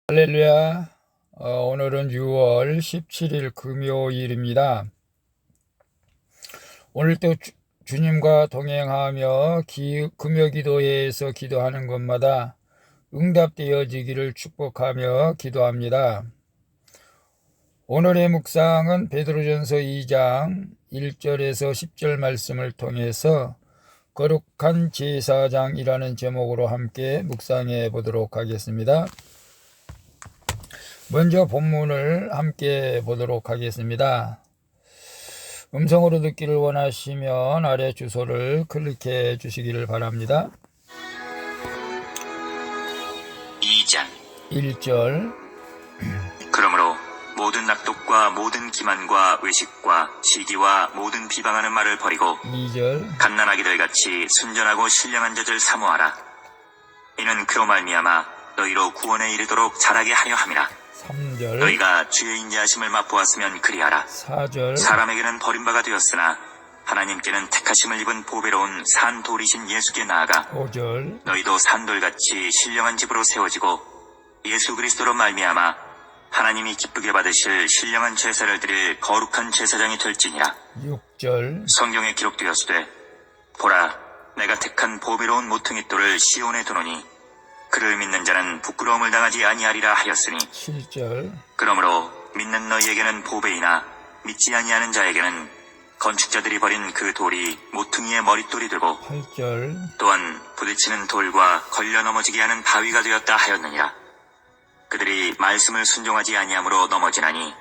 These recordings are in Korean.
할렐루야. 오늘은 6월 17일 금요일입니다. 오늘도 주님과 동행하며 금요기도회에서 기도하는 것마다 응답되어지기를 축복하며 기도합니다. 오늘의 묵상은 베드로전서 2장 1절에서 10절 말씀을 통해서 거룩한 제사장이라는 제목으로 함께 묵상해 보도록 하겠습니다. 먼저 본문을 함께 보도록 하겠습니다. 음성으로 듣기를 원하시면 아래 주소를 클릭해 주시기를 바랍니다. 2장 1절 그러므로 모든 낙독과 모든 기만과 의식과 시기와 모든 비방하는 말을 버리고 2절 갓난아기들 같이 순전하고 신령한 자들 사모하라. 이는 그로 말미암아 너희로 구원에 이르도록 자라게 하려 함이라. 3절 너희가 주의 인자하심을 맛보았으면 그리하라. 4절 사람에게는 버림바가 되었으나 하나님께는 택하심을 입은 보배로운 산돌이신 예수께 나아가 5절 너희도 산돌같이 신령한 집으로 세워지고 예수 그리스도로 말미암아 하나님이 기쁘게 받으실 신령한 제사를 드릴 거룩한 제사장이 될지니라. 6절 성경에 기록되었으되 보라 내가 택한 보배로운 모퉁이 돌을 시온에 두노니 그를 믿는 자는 부끄러움을 당하지 아니하리라 하였으니 7절 그러므로 믿는 너희에게는 보배이나 믿지 아니하는 자에게는 건축자들이 버린 그 돌이 모퉁이의 머릿돌이 되고 8절 또한 부딪히는 돌과 걸려 넘어지게 하는 바위가 되었다 하였느니라. 그들이 말씀을 순종하지 아니함으로 넘어지나니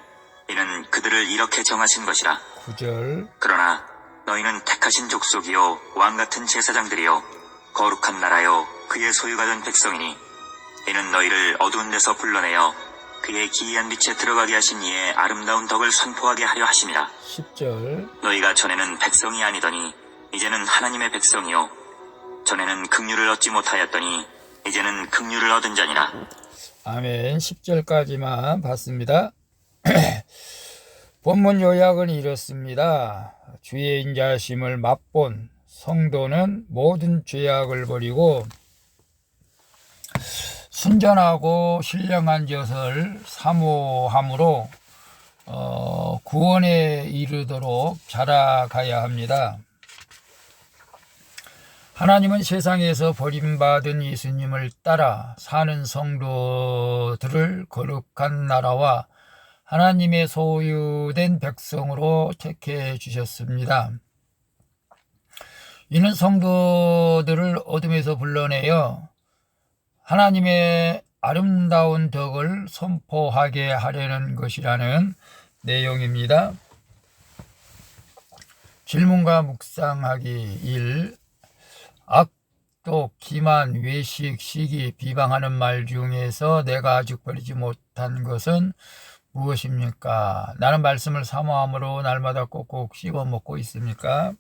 이는 그들을 이렇게 정하신 것이라. 9절 그러나 너희는 택하신 족속이요 왕같은 제사장들이요 거룩한 나라요 그의 소유가 된 백성이니 이는 너희를 어두운 데서 불러내어 그의 기이한 빛에 들어가게 하신 이의 아름다운 덕을 선포하게 하려 하심이라. 10절 너희가 전에는 백성이 아니더니 이제는 하나님의 백성이요 전에는 긍휼을 얻지 못하였더니 이제는 긍휼을 얻은 자니라. 아멘. 10절까지만 봤습니다. 본문 요약은 이렇습니다. 주의 인자하심을 맛본 성도는 모든 죄악을 버리고 순전하고 신령한 것을 사모함으로 구원에 이르도록 자라가야 합니다. 하나님은 세상에서 버림받은 예수님을 따라 사는 성도들을 거룩한 나라와 하나님의 소유된 백성으로 택해 주셨습니다. 이는 성도들을 어둠에서 불러내어 하나님의 아름다운 덕을 선포하게 하려는 것이라는 내용입니다. 질문과 묵상하기 1. 악독, 기만, 외식, 시기, 비방하는 말 중에서 내가 아직 버리지 못한 것은 무엇입니까? 나는 말씀을 사모함으로 날마다 꼭꼭 씹어 먹고 있습니까?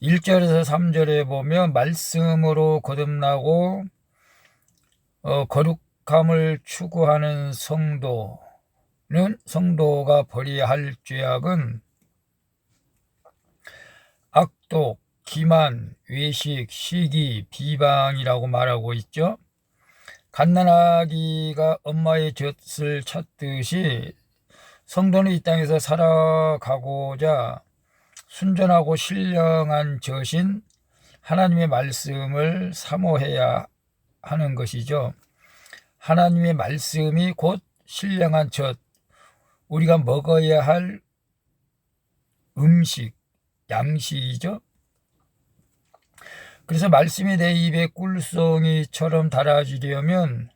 1절에서 3절에 보면 말씀으로 거듭나고 거룩함을 추구하는 성도가 버려야 할 죄악은 악독, 기만, 외식, 시기, 비방이라고 말하고 있죠. 갓난아기가 엄마의 젖을 찾듯이 성도는 이 땅에서 살아가고자 순전하고 신령한 젖인 하나님의 말씀을 사모해야 하는 것이죠. 하나님의 말씀이 곧 신령한 젖, 우리가 먹어야 할 음식, 양식이죠. 그래서 말씀이 내 입에 꿀송이처럼 달아지려면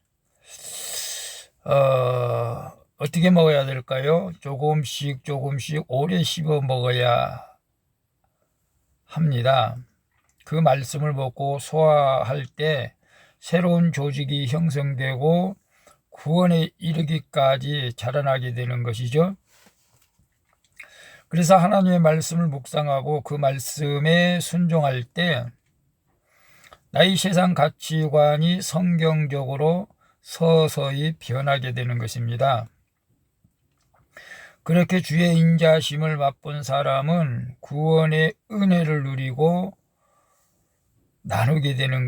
어떻게 먹어야 될까요? 조금씩 오래 씹어 먹어야 합니다. 그 말씀을 먹고 소화할 때 새로운 조직이 형성되고 구원에 이르기까지 자라나게 되는 것이죠. 그래서 하나님의 말씀을 묵상하고 그 말씀에 순종할 때 나의 세상 가치관이 성경적으로 서서히 변하게 되는 것입니다. 그렇게 주의 인자하심을 맛본 사람은 구원의 은혜를 누리고 나누게 되는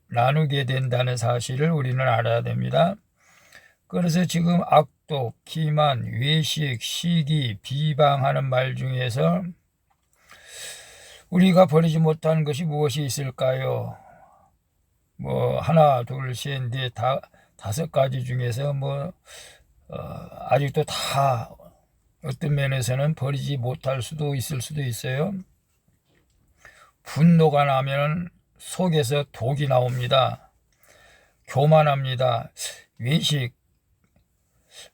나누게 된다는 사실을 우리는 알아야 됩니다. 그래서 지금 악독, 기만, 외식, 시기, 비방하는 말 중에서 우리가 버리지 못하는 것이 무엇이 있을까요? 하나, 둘, 셋, 넷, 다섯 가지 중에서 아직도 다 어떤 면에서는 버리지 못할 수도 있을 수도 있어요. 분노가 나면 속에서 독이 나옵니다. 교만합니다. 외식.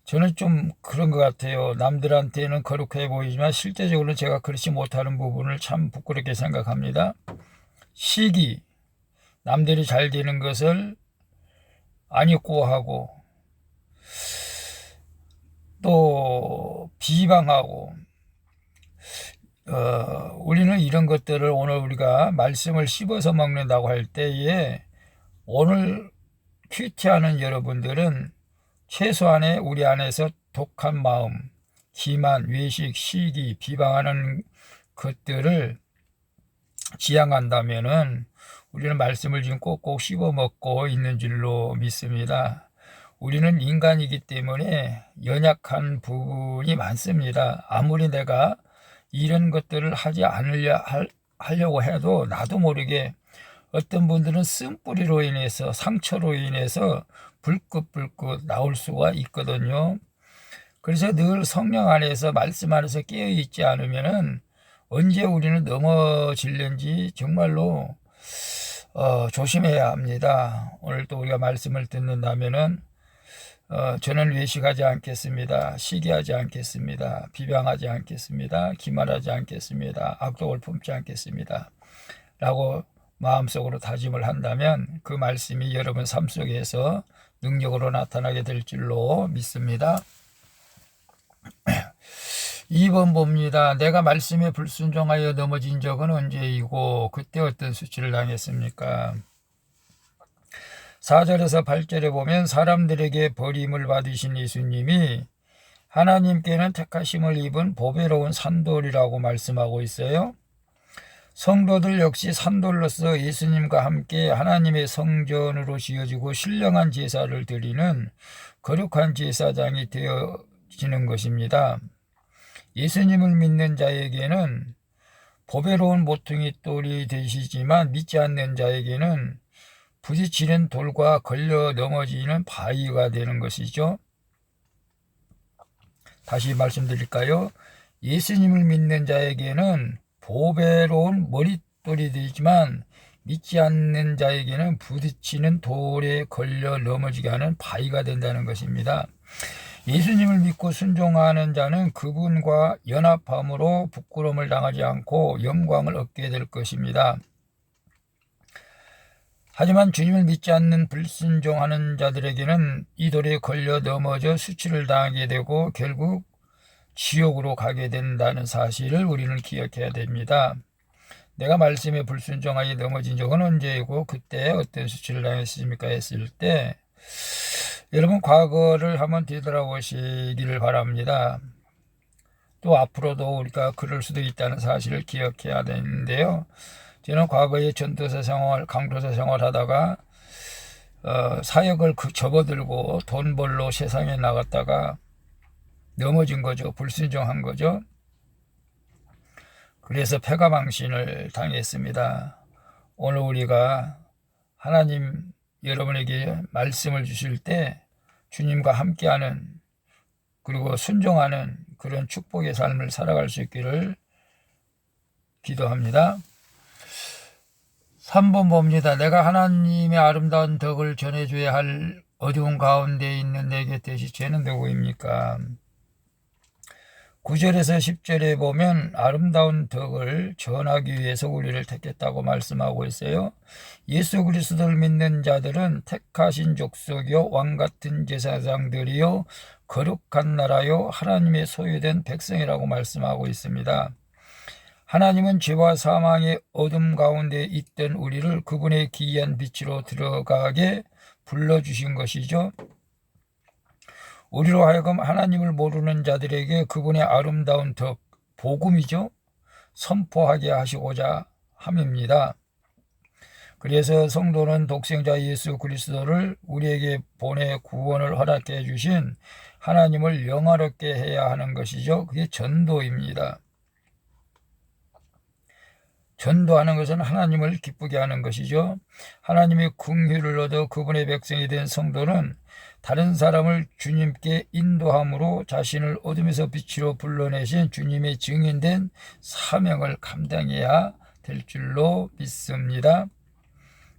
저는 좀 그런 것 같아요. 남들한테는 거룩해 보이지만 실제적으로는 제가 그렇지 못하는 부분을 참 부끄럽게 생각합니다. 시기. 남들이 잘 되는 것을 아니꼬하고 또 비방하고 우리는 이런 것들을 오늘 우리가 말씀을 씹어서 먹는다고 할 때에 오늘 큐티하는 여러분들은 최소한의 우리 안에서 독한 마음, 기만, 외식, 시기, 비방하는 것들을 지향한다면은 우리는 말씀을 지금 꼭꼭 씹어 먹고 있는 줄로 믿습니다. 우리는 인간이기 때문에 연약한 부분이 많습니다. 아무리 내가 이런 것들을 하지 하려고 해도 나도 모르게 어떤 분들은 쓴뿌리로 인해서 상처로 인해서 불긋불긋 나올 수가 있거든요. 그래서 늘 성령 안에서 말씀 안에서 깨어있지 않으면은 언제 우리는 넘어질는지 정말로 조심해야 합니다. 오늘 또 우리가 말씀을 듣는다면은 저는 외식하지 않겠습니다. 시기하지 않겠습니다. 비방하지 않겠습니다. 기만하지 않겠습니다. 악독을 품지 않겠습니다. 라고 마음속으로 다짐을 한다면 그 말씀이 여러분 삶 속에서 능력으로 나타나게 될 줄로 믿습니다. 2번 봅니다. 내가 말씀에 불순종하여 넘어진 적은 언제이고 그때 어떤 수치를 당했습니까? 4절에서 8절에 보면 사람들에게 버림을 받으신 예수님이 하나님께는 택하심을 입은 보배로운 산돌이라고 말씀하고 있어요. 성도들 역시 산돌로서 예수님과 함께 하나님의 성전으로 지어지고 신령한 제사를 드리는 거룩한 제사장이 되어지는 것입니다. 예수님을 믿는 자에게는 보배로운 모퉁이 돌이 되시지만 믿지 않는 자에게는 부딪히는 돌과 걸려 넘어지는 바위가 되는 것이죠. 다시 말씀드릴까요? 예수님을 믿는 자에게는 보배로운 머릿돌이 되지만 믿지 않는 자에게는 부딪히는 돌에 걸려 넘어지게 하는 바위가 된다는 것입니다. 예수님을 믿고 순종하는 자는 그분과 연합함으로 부끄러움을 당하지 않고 영광을 얻게 될 것입니다. 하지만 주님을 믿지 않는 불순종하는 자들에게는 이 돌에 걸려 넘어져 수치를 당하게 되고 결국 지옥으로 가게 된다는 사실을 우리는 기억해야 됩니다. 내가 말씀에 불순종하여 넘어진 적은 언제이고 그때 어떤 수치를 당했습니까? 했을 때 여러분 과거를 한번 되돌아보시기를 바랍니다. 또 앞으로도 우리가 그럴 수도 있다는 사실을 기억해야 되는데요. 저는 과거에 전도사 생활, 강도사 생활하다가 사역을 접어들고 돈 벌러 세상에 나갔다가 넘어진 거죠. 불순종한 거죠. 그래서 패가망신을 당했습니다. 오늘 우리가 하나님 여러분에게 말씀을 주실 때 주님과 함께하는 그리고 순종하는 그런 축복의 삶을 살아갈 수 있기를 기도합니다. 3번 봅니다. 내가 하나님의 아름다운 덕을 전해줘야 할 어두운 가운데 있는 내 곁에 지체는 누구입니까? 9절에서 10절에 보면 아름다운 덕을 전하기 위해서 우리를 택했다고 말씀하고 있어요. 예수 그리스도를 믿는 자들은 택하신 족속이요 왕같은 제사장들이요 거룩한 나라요 하나님의 소유된 백성이라고 말씀하고 있습니다. 하나님은 죄와 사망의 어둠 가운데 있던 우리를 그분의 기이한 빛으로 들어가게 불러주신 것이죠. 우리로 하여금 하나님을 모르는 자들에게 그분의 아름다운 덕, 복음이죠. 선포하게 하시고자 함입니다. 그래서 성도는 독생자 예수 그리스도를 우리에게 보내 구원을 허락해 주신 하나님을 영화롭게 해야 하는 것이죠. 그게 전도입니다. 전도하는 것은 하나님을 기쁘게 하는 것이죠. 하나님의 긍휼을 얻어 그분의 백성이 된 성도는 다른 사람을 주님께 인도함으로 자신을 어둠에서 빛으로 불러내신 주님의 증인된 사명을 감당해야 될 줄로 믿습니다.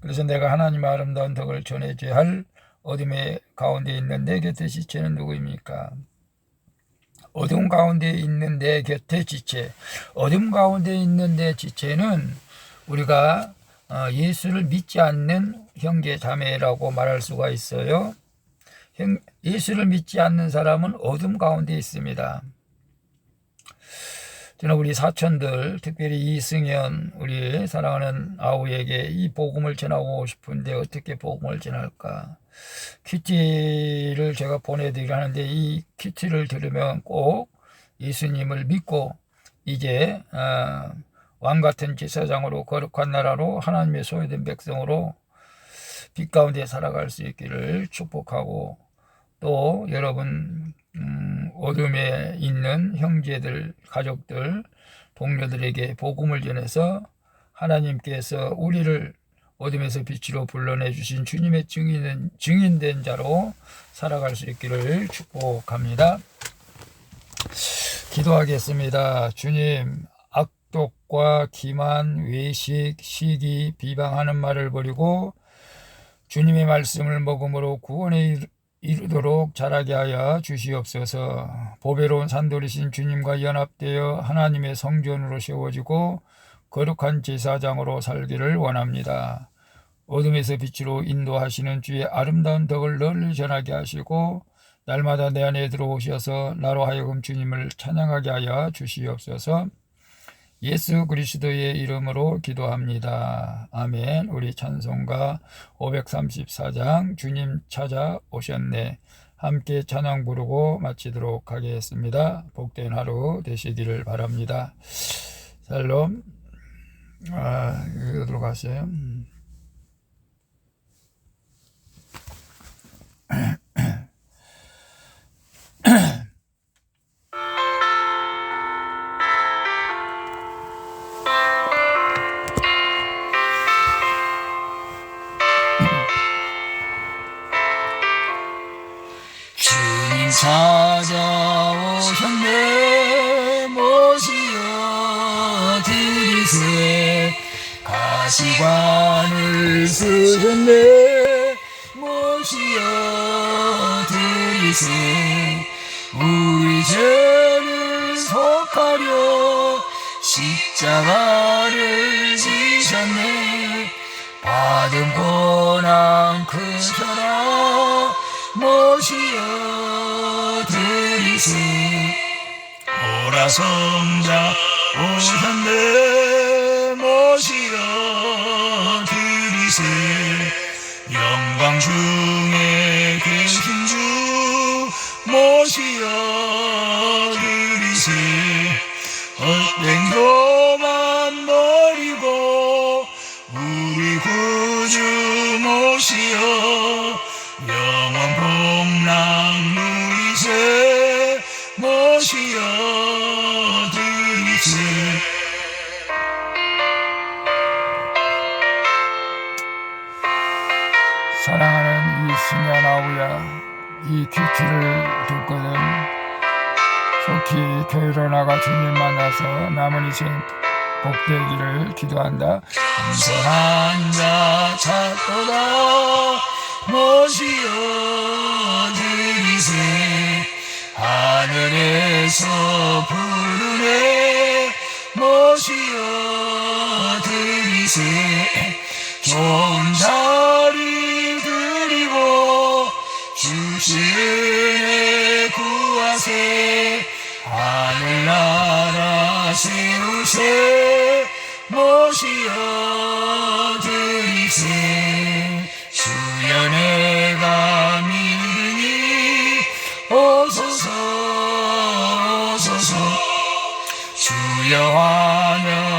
그래서 내가 하나님의 아름다운 덕을 전해줘야 할 어둠의 가운데 있는 내 곁에 지체는 누구입니까? 어둠 가운데 있는 내 곁에 지체. 어둠 가운데 있는 내 지체는 우리가 예수를 믿지 않는 형제 자매라고 말할 수가 있어요. 예수를 믿지 않는 사람은 어둠 가운데 있습니다. 저는 우리 사촌들, 특별히 이승현 우리 사랑하는 아우에게 이 복음을 전하고 싶은데 어떻게 복음을 전할까? 큐티를 제가 보내드리려 하는데 이 큐티를 들으면 꼭 예수님을 믿고 이제 왕같은 제사장으로 거룩한 나라로 하나님의 소유된 백성으로 빛 가운데 살아갈 수 있기를 축복하고, 또 여러분 어둠에 있는 형제들, 가족들, 동료들에게 복음을 전해서 하나님께서 우리를 어둠에서 빛으로 불러내주신 주님의 증인된 자로 살아갈 수 있기를 축복합니다. 기도하겠습니다. 주님, 악독과 기만, 외식, 시기, 비방하는 말을 버리고 주님의 말씀을 먹음으로 구원에 이르도록 자라게 하여 주시옵소서. 보배로운 산돌이신 주님과 연합되어 하나님의 성전으로 세워지고 거룩한 제사장으로 살기를 원합니다. 어둠에서 빛으로 인도하시는 주의 아름다운 덕을 널리 전하게 하시고 날마다 내 안에 들어오셔서 나로 하여금 주님을 찬양하게 하여 주시옵소서. 예수 그리스도의 이름으로 기도합니다. 아멘. 우리 찬송가 534장 주님 찾아오셨네. 함께 찬양 부르고 마치도록 하겠습니다. 복된 하루 되시기를 바랍니다. 샬롬. 여기로 들어갔어요. 주님 찾아오셨네. 모시어 드리세. 가시관을 쓰셨네. 모시어 드리세. 우리 죄를 속하려 십자가를 지셨네. 받은 고난 크셔라. 모시어 드리세. 오라 성자 오셨네. 모시어 드리세. 영광 중에 계신 주 모시어 드리세. 헛된 교만 버리고 우리 구주 모시어 영원 복락 누리세. 모시어 드리세. 사랑하는 이승현 아우야, 이 큐티를 듣거든 속히 교회로 나가 주님 만나서 남은 인생 복되기를 기도한다. 겸손한 자 찾도다. 모시어 드리세. 하늘에서 부르네. 모시어 드리세. 좋은 자리 드리고 주시은혜 구하세. 하늘나라 세우세. 모시어 드리세. 주여 내가 믿으니 오소서 오소서. 주여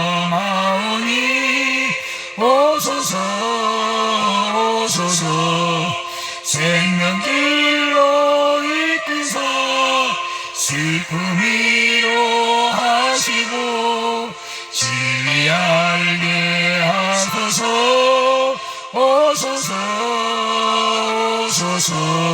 환영하오니 오소서 생명길로 이끄사 슬픔이로 하시고 진리 알게 하소서 오소서 오소서